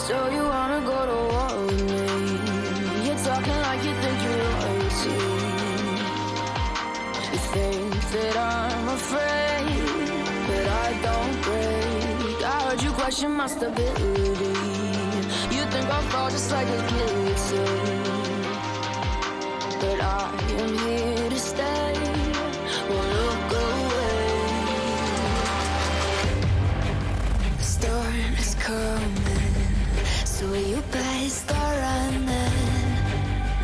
So you wanna go to war with me? You're talking like you think you're royalty. You think that I'm afraid, but I don't break. I heard you question my stability. You think I'll fall just like a guillotine, but I am here to stay. Won't look away. The storm is coming, so you better start running.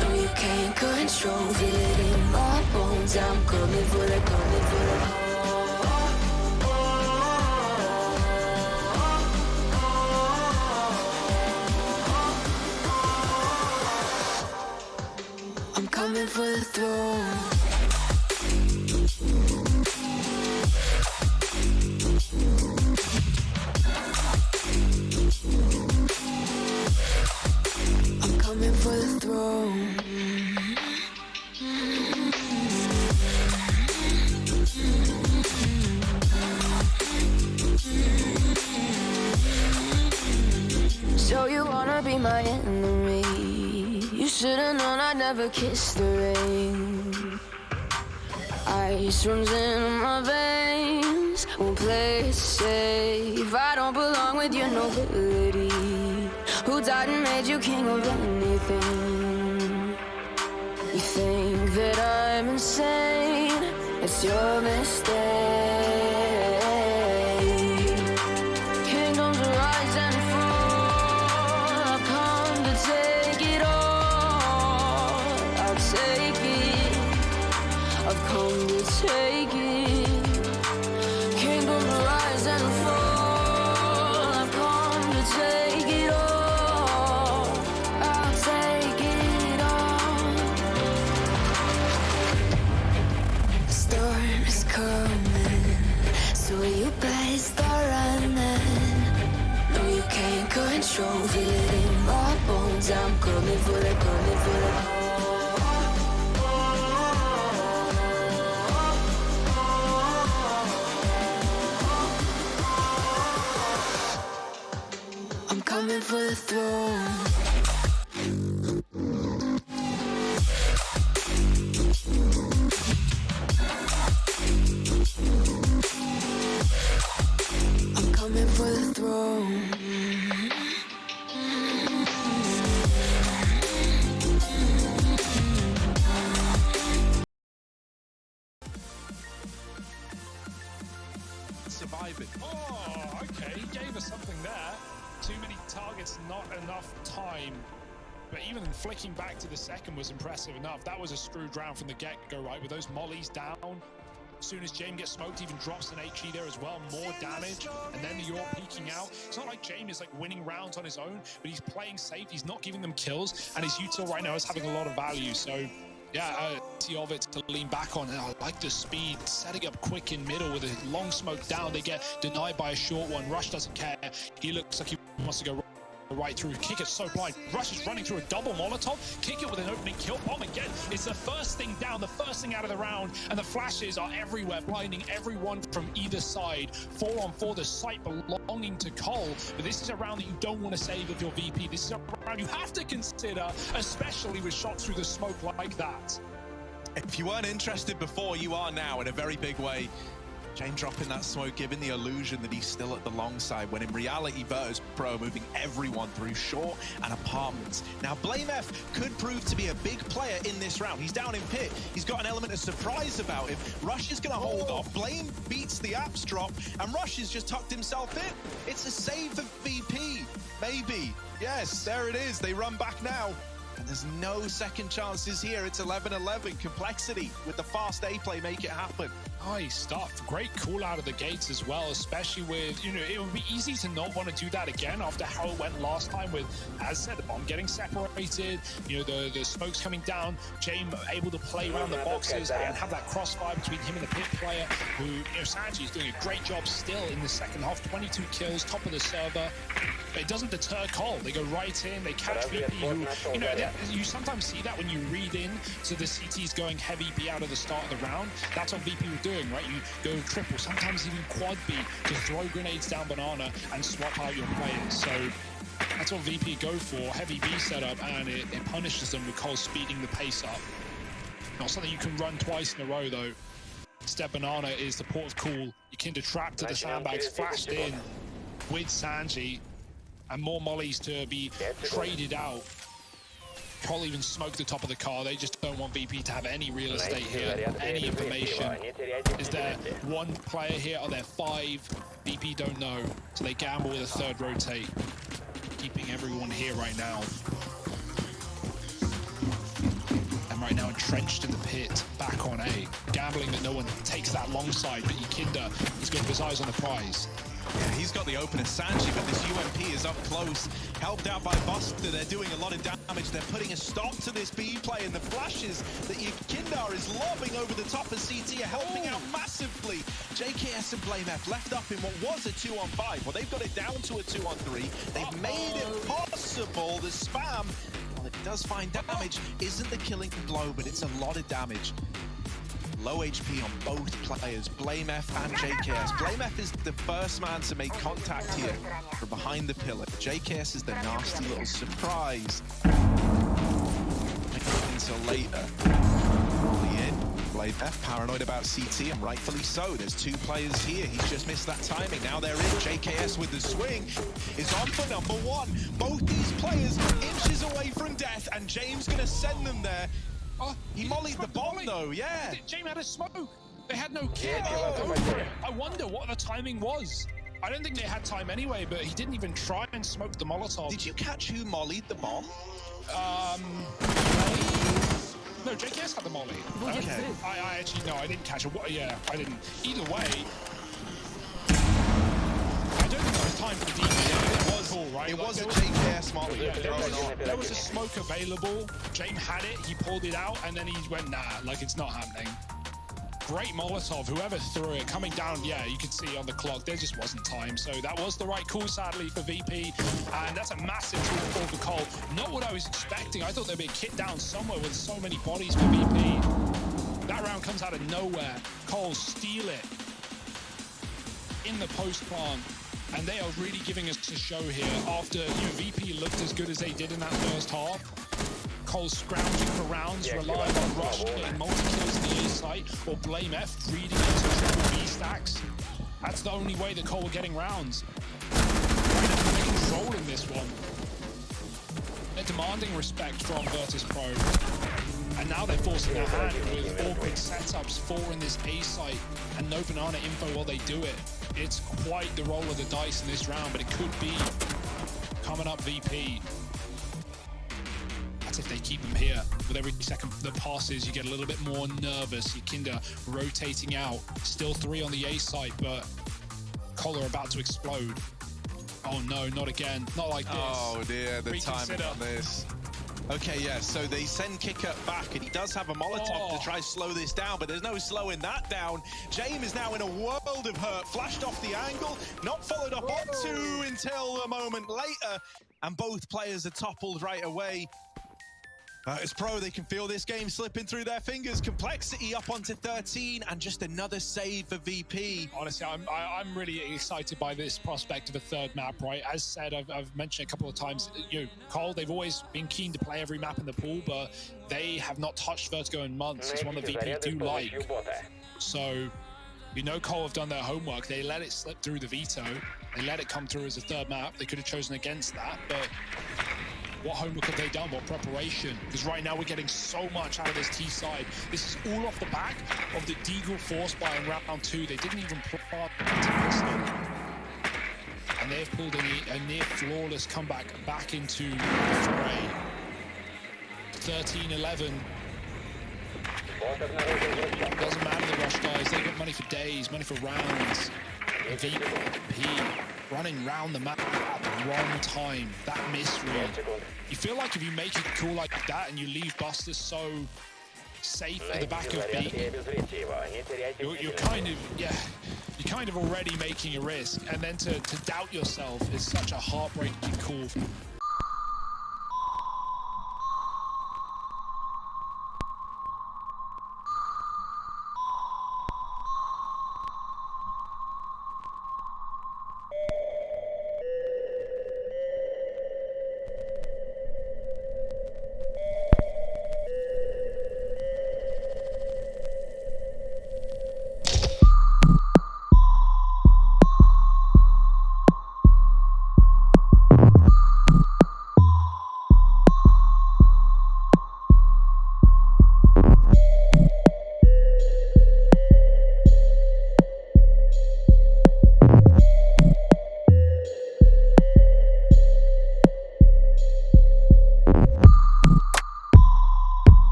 No, you can't control, feel it in my bones. I'm coming for the, coming for the. I'm coming for the throne. I'm coming for the throne. So you wanna be my enemy? You should've known I'd never kiss the rain. Ice runs in my veins, won't play it safe. I don't belong with your nobility. Who died and made you king of anything? You think that I'm insane? It's your mistake. Kingdoms rise and fall. I've come to take it all. I'll take it. I've come to take it. Kingdoms rise and fall. I've come to take it all. I'll take it all. The storm is coming, so you better start running. No, you can't control, feel it in my bones. I'm coming for the, coming for the. I'm coming for the throne. I'm coming for the throne. Surviving. Oh, okay. He gave us something there. Too many targets, not enough time. But even flicking back to the second was impressive enough. That was a screwed round from the get-go, right? With those mollies down. As soon as James gets smoked, even drops an HE there as well. More damage. And then the York peeking out. It's not like James is like winning rounds on his own, but he's playing safe. He's not giving them kills. And his util right now is having a lot of value. So yeah, of it to lean back on. And I like the speed, setting up quick in middle with a long smoke down. They get denied by a short one. Rush doesn't care. He looks like he wants to go right through. Kick it so blind. Rush is running through a double Molotov. Kick it with an opening kill bomb again. It's the first thing down, the first thing out of the round, and the flashes are everywhere, blinding everyone from either side. 4-on-4, the site belonging to Cole. But this is a round that you don't want to save if you're VP. This is a round you have to consider, especially with shots through the smoke like that. If you weren't interested before, you are now in a very big way. James dropping that smoke, giving the illusion that he's still at the long side, when in reality, Virtus Pro moving everyone through short and apartments. Now, BlameF could prove to be a big player in this round. He's down in pit. He's got an element of surprise about him. Rush is going to hold off. Blame beats the apps drop, and Rush has just tucked himself in. It's a save for VP. Maybe. Yes, there it is. They run back now. And there's no second chances here. It's 11-11. Complexity with the fast A play make it happen. Nice stuff. Great call out of the gates as well, especially with, it would be easy to not want to do that again after how it went last time with, as I said, the bomb getting separated, the smokes coming down, James able to play around the boxes and have that crossfire between him and the pit player who, Sanji is doing a great job still in the second half. 22 kills, top of the server. But it doesn't deter Cole. They go right in, they catch VP who, you sometimes see that when you read in to the CTs going heavy B out of the start of the round. That's what VP were doing, right? You go triple, sometimes even quad B to throw grenades down banana and swap out your players. So That's what VP go for, heavy B setup, and it punishes them with Cole speeding the pace up. Not something you can run twice in a row, though. Step Banana is the port of call. Yukinda trapped to the sandbags, flashed in with Sanji, and more mollies to be traded out. Cole even smoked the top of the car. They just don't want VP to have any real estate here, any information. Is there one player here? Are there 5? VP don't know, so they gamble with a third rotate, keeping everyone here right now. And right now entrenched in the pit, back on A, gambling that no one takes that long side, but Yukinda is going to have his eyes on the prize. Yeah, he's got the opener, Sanji, but this UMP is up close. Helped out by Buster, they're doing a lot of damage. They're putting a stop to this B play, and the flashes that Yukinda is lobbing over the top of CT are helping out massively. JKS and BlameF left up in what was a 2-on-5. Well, they've got it down to a 2-on-3. They've made it possible. The spam, well, it does find damage, isn't the killing blow, but it's a lot of damage. Low HP on both players, BlameF and JKS. BlameF is the first man to make contact here from behind the pillar. JKS is the nasty little surprise. Until later. Only in. BlameF paranoid about CT, and rightfully so. There's 2 players here. He's just missed that timing. Now they're in. JKS with the swing is on for number 1. Both these players inches away from death, and James gonna send them there. Oh, he mollied the bomb though, yeah. James had a smoke. They had no kit. I wonder what the timing was. I don't think they had time anyway, but he didn't even try and smoke the Molotov. Did you catch who mollied the bomb? No, JKS had the molly. Okay. I actually, no, I didn't catch it. Yeah, I didn't. Either way, I don't think there was time for the DP. It was all right. It was a JKS molly. Yeah, there was a smoke available. James had it. He pulled it out, and then he went, nah, like it's not happening. Great Molotov. Whoever threw it coming down, yeah, you could see on the clock there just wasn't time. So that was the right call, sadly, for VP, and that's a massive tool for Cole. Not what I was expecting. I thought there'd be a kit down somewhere with so many bodies for VP. That round comes out of nowhere. Cole steal it in the post plant. And they are really giving us a show here. After VP looked as good as they did in that first half, Cole scrounging for rounds, relying on Rush, getting multi-kills in the A site, or BlameF reading into triple B stacks. That's the only way that Cole were getting rounds. They're controlling this one. They're demanding respect from Virtus Pro. And now they're forcing their hand with awkward setups, 4 in this A site, and no banana info while they do it. It's quite the roll of the dice in this round, but it could be coming up VP. That's if they keep him here. With every second that passes, you get a little bit more nervous. Yukinda rotating out. Still 3 on the A site, but Cole are about to explode. Oh no, not again. Not like this. Oh dear, the timing on this. Okay, yeah, so they send Kicker back, and he does have a Molotov to try to slow this down, but there's no slowing that down. James is now in a world of hurt, flashed off the angle, not followed up onto until a moment later, and both players are toppled right away. As Pro, they can feel this game slipping through their fingers. Complexity up onto 13, and just another save for VP. Honestly, I'm really excited by this prospect of a third map, right? As said, I've mentioned a couple of times, Cole, they've always been keen to play every map in the pool, but they have not touched Vertigo in months. It's one that VP do like. So, Cole have done their homework. They let it slip through the veto. They let it come through as a third map. They could have chosen against that, but what homework have they done? What preparation? Because right now we're getting so much out of this T side. This is all off the back of the Deagle force buy in round 2. They didn't even plant pistol. And they've pulled a near flawless comeback back into the fray. 13-11. Doesn't matter the Rush guys. They got money for days, money for rounds. VP running round the map at the wrong time. That misread. You feel like if you make it cool like that and you leave Buster so safe at the back of B, you're kind of already making a risk. And then to doubt yourself is such a heartbreaking call.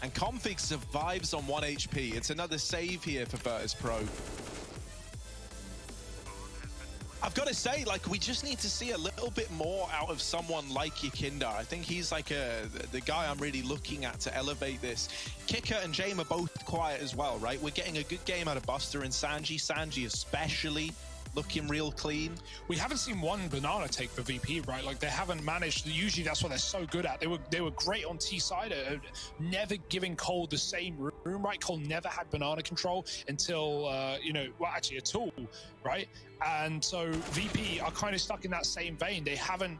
And Config survives on 1 HP. It's another save here for Virtus Pro. I've got to say, like, we just need to see a little bit more out of someone like Yakinda. I think he's like the guy I'm really looking at to elevate this. Kicker and Jame are both quiet as well, right? We're getting a good game out of Buster and Sanji. Sanji especially looking real clean. We haven't seen one banana take for VP, right? Like, they haven't managed. Usually that's what they're so good at. They were great on T side, never giving Cole the same room, right? Cole never had banana control until you know, well, actually at all, right? And so VP are kind of stuck in that same vein. They haven't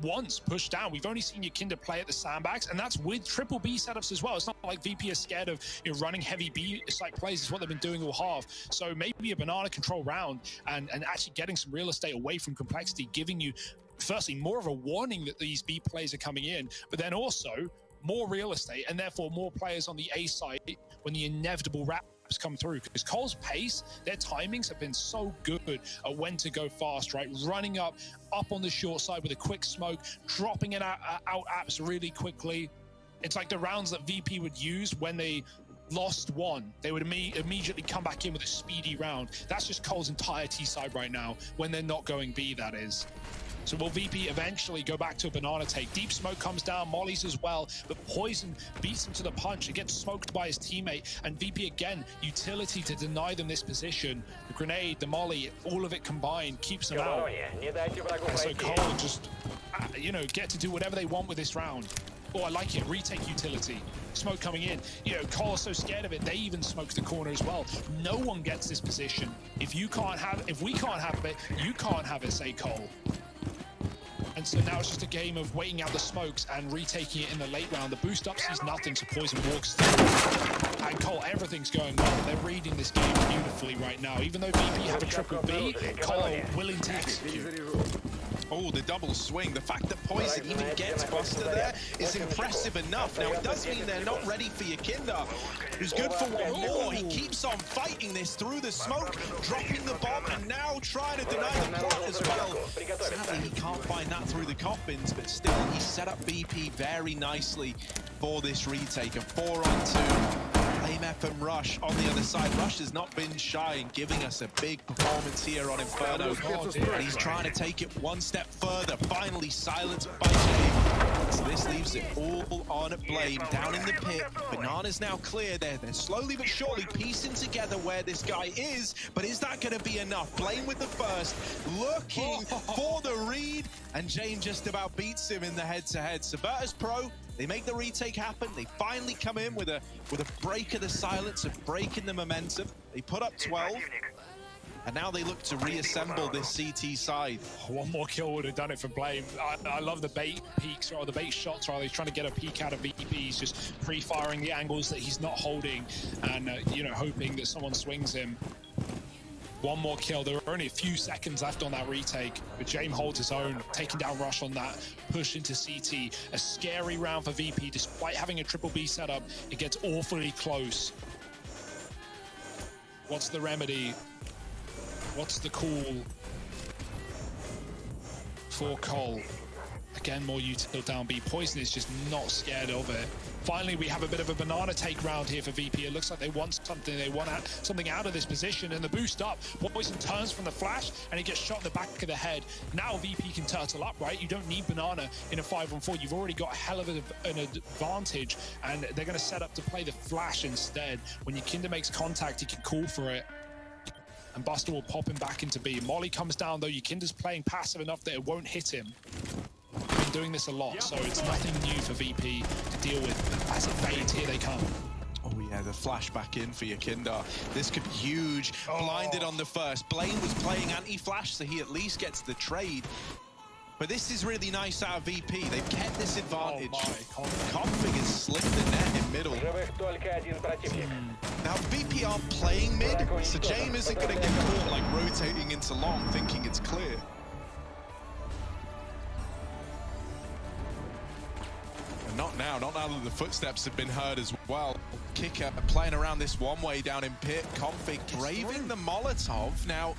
once pushed down. We've only seen Yakinda play at the sandbags, and that's with triple B setups as well. It's not like VP is scared of, you know, running heavy B site plays. It's what they've been doing all half. So maybe a banana control round and actually getting some real estate away from complexity, giving you firstly more of a warning that these B plays are coming in, but then also more real estate and therefore more players on the A side when the inevitable wraps come through. Because Cole's pace, their timings have been so good at when to go fast, right? Running up on the short side with a quick smoke, dropping it out apps really quickly. It's like the rounds that VP would use when they lost one. They would immediately come back in with a speedy round. That's just Cole's entire T side right now when they're not going B, that is. So will VP eventually go back to a banana take? Deep smoke comes down, Molly's as well, but Poison beats him to the punch. It gets smoked by his teammate, and VP again, utility to deny them this position. The grenade, the Molly, all of it combined keeps them out. And so Cole just, you know, get to do whatever they want with this round. Oh, I like it. Retake utility. Smoke coming in. You know, Cole's so scared of it, they even smoke the corner as well. No one gets this position. If we can't have it, you can't have it, say Cole. And so now it's just a game of waiting out the smokes and retaking it in the late round. The boost up sees nothing, so Poison walks through. And Cole, everything's going well. They're reading this game beautifully right now. Even though VP have a triple B, Cole willing to execute. Oh, the double swing. The fact that Poison even gets Buster there is impressive enough. Now, it does mean they're not ready for Yakinda, who's good for one more. He keeps on fighting this through the smoke, dropping the bomb, and now trying to deny the plant as well. Sadly, he can't find that through the coffins, but still, he set up BP very nicely for this retake. A 4-on-2. Flame F and Rush on the other side. Rush has not been shy in giving us a big performance here on Inferno. And he's trying to take it one step further. Finally silenced by Jay. So this leaves it all on Blame down in the pit. Banana's now clear there. They're slowly but surely piecing together where this guy is. But is that going to be enough? Blame with the first. Looking for the read. And Jane just about beats him in the head-to-head. So Virtus Pro, they make the retake happen. They finally come in with a break of the silence, of breaking the momentum. They put up 12, and now they look to reassemble this CT side. One more kill would have done it for Blame. I love the bait peaks, or the bait shots, rather. He's trying to get a peek out of VP. He's just pre-firing the angles that he's not holding, and you know, hoping that someone swings him. One more kill. There were only a few seconds left on that retake, but Jame holds his own, taking down Rush on that push into CT. A scary round for VP, despite having a triple B setup. It gets awfully close. What's the remedy? What's the call for Cole? Again, more util down B. Poison is just not scared of it. Finally, we have a bit of a banana take round here for VP. It looks like they want something. They want something out of this position, and the boost up. Poison turns from the flash, and he gets shot in the back of the head. Now VP can turtle up, right? You don't need banana in a 5-on-4. You've already got a hell of an advantage, and they're going to set up to play the flash instead. When Yakinda makes contact, he can call for it. And Buster will pop him back into B. Molly comes down, though. Yakinda's playing passive enough that it won't hit him. Been doing this a lot, so it's nothing new for VP to deal with. As it fades, here they come. Oh yeah, the flashback in for Yakinda. This could be huge. Blinded on the first. Blame was playing anti-flash, so he at least gets the trade. But this is really nice out of VP. They've kept this advantage. Config has slipped the net in middle. Now VP aren't playing mid, so Jame isn't going to get caught like rotating into long, thinking it's clear. Not now that the footsteps have been heard as well. Kicker playing around this one way down in pit. Config braving the Molotov. Now,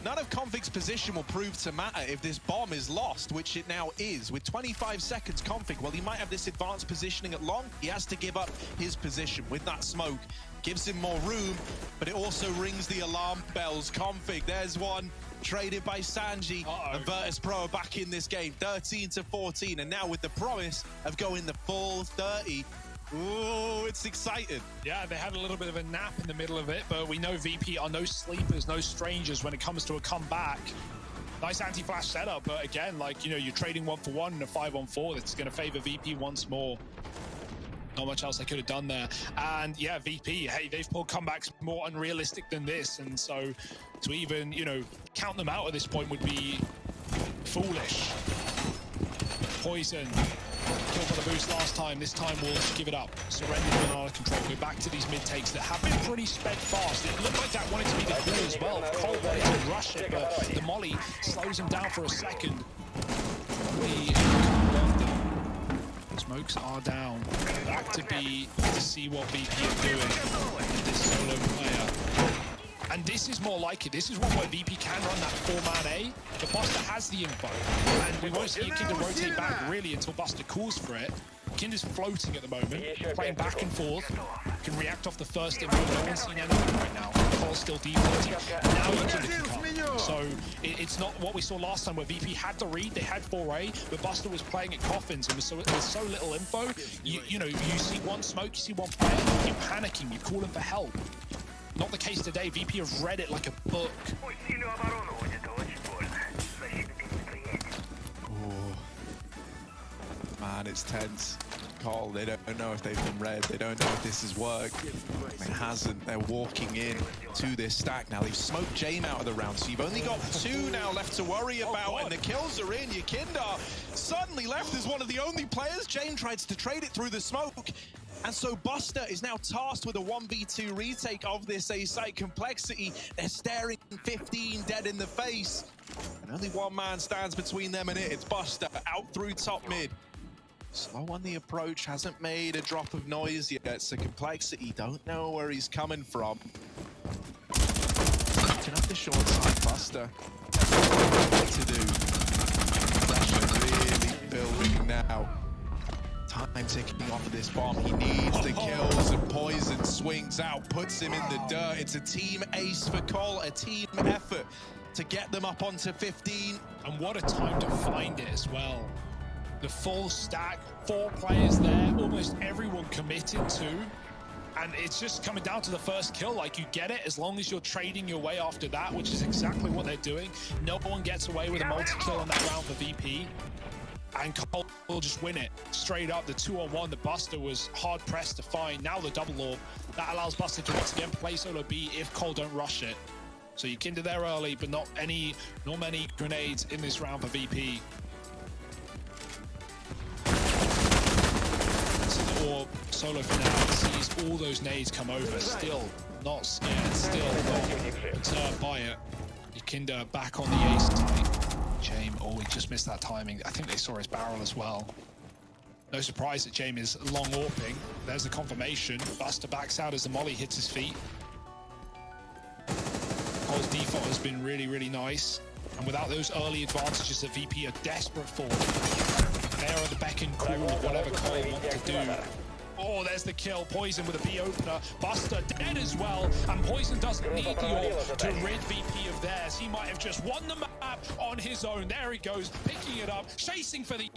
none of Config's position will prove to matter if this bomb is lost, which it now is. With 25 seconds, Config, well, he might have this advanced positioning at long. He has to give up his position with that smoke. Gives him more room, but it also rings the alarm bells. Config, there's one. Traded by Sanji. And Virtus Pro are back in this game, 13-14. And now with the promise of going the full 30. Ooh, it's exciting. Yeah, they had a little bit of a nap in the middle of it, but we know VP are no sleepers, no strangers when it comes to a comeback. Nice anti-flash setup, but again, like, you know, you're trading 1-for-1 and a 5-on-4. That's going to favor VP once more. Not much else they could have done there. And yeah, VP, hey, they've pulled comebacks more unrealistic than this. And so to even, you know, count them out at this point would be foolish. Poison. Kill for the boost last time. This time we'll give it up. Surrender to banana control. Go back to these mid takes that have been pretty sped fast. It looked like that wanted to be the call as well. Cole wanted to rush it, but the molly slows him down for a second. Smokes are down. Back to B to see what VP are doing. This solo player. And this is more like it. This is one where VP can run that 4-man A, but Buster has the info. And we won't see Kinder rotate back really until Buster calls for it. Kinder's floating at the moment, playing back and forth. Can react off the first info. No one's seen anything right now. Cole's still deflating. Now Kinder can come. So it's not what we saw last time where VP had the read, they had 4A, but Buster was playing at coffins, and with so little info, you know, you see one smoke, you see one player, you're panicking, you're calling for help. Not the case today. VP have read it like a book. Ooh. Man, it's tense. Cole, they don't know if they've been read. They don't know if this has worked. It hasn't. They're walking in to this stack now. They've smoked Jame out of the round, so you've only got 2 now left to worry about, and the kills are in. Yakinda suddenly left as one of the only players. Jame tries to trade it through the smoke. And so Buster is now tasked with a 1v2 retake of this A-site complexity. They're staring 15 dead in the face. And only one man stands between them and it. It's Buster out through top mid. Slow on the approach, hasn't made a drop of noise yet. So complexity, don't know where he's coming from. Picking up the short side, Buster. What to do? Pressure really building now. Time ticking off of this bomb. He needs the kills, and Poison swings out, puts him in the dirt. It's a team ace for Cole, a team effort to get them up onto 15. And what a time to find it as well. The full stack, 4 players there, almost everyone committed to. And it's just coming down to the first kill. Like, you get it as long as you're trading your way after that, which is exactly what they're doing. No one gets away with a multi-kill in that round for VP. And Cole will just win it straight up. The 2-on-1 that Buster was hard pressed to find. Now the double orb that allows Buster to once again play solo B if Cole don't rush it. So you Kinder there early, but not many grenades in this round for VP. So the orb solo for now sees all those nades come over. Still not scared. Still not perturbed by it. Kinder back on the ace side. Jame, oh, he just missed that timing. I think they saw his barrel as well. No surprise that Jame is long AWPing. There's the confirmation. Buster backs out as the molly hits his feet. Cole's default has been really, really nice. And without those early advantages that VP are desperate for, they are at the beck and call of whatever Cole wants to do. Oh, there's the kill. Poison with a B opener. Buster dead as well. And Poison doesn't need the orb to rid VP of theirs. He might have just won the map on his own. There he goes, picking it up, chasing for the...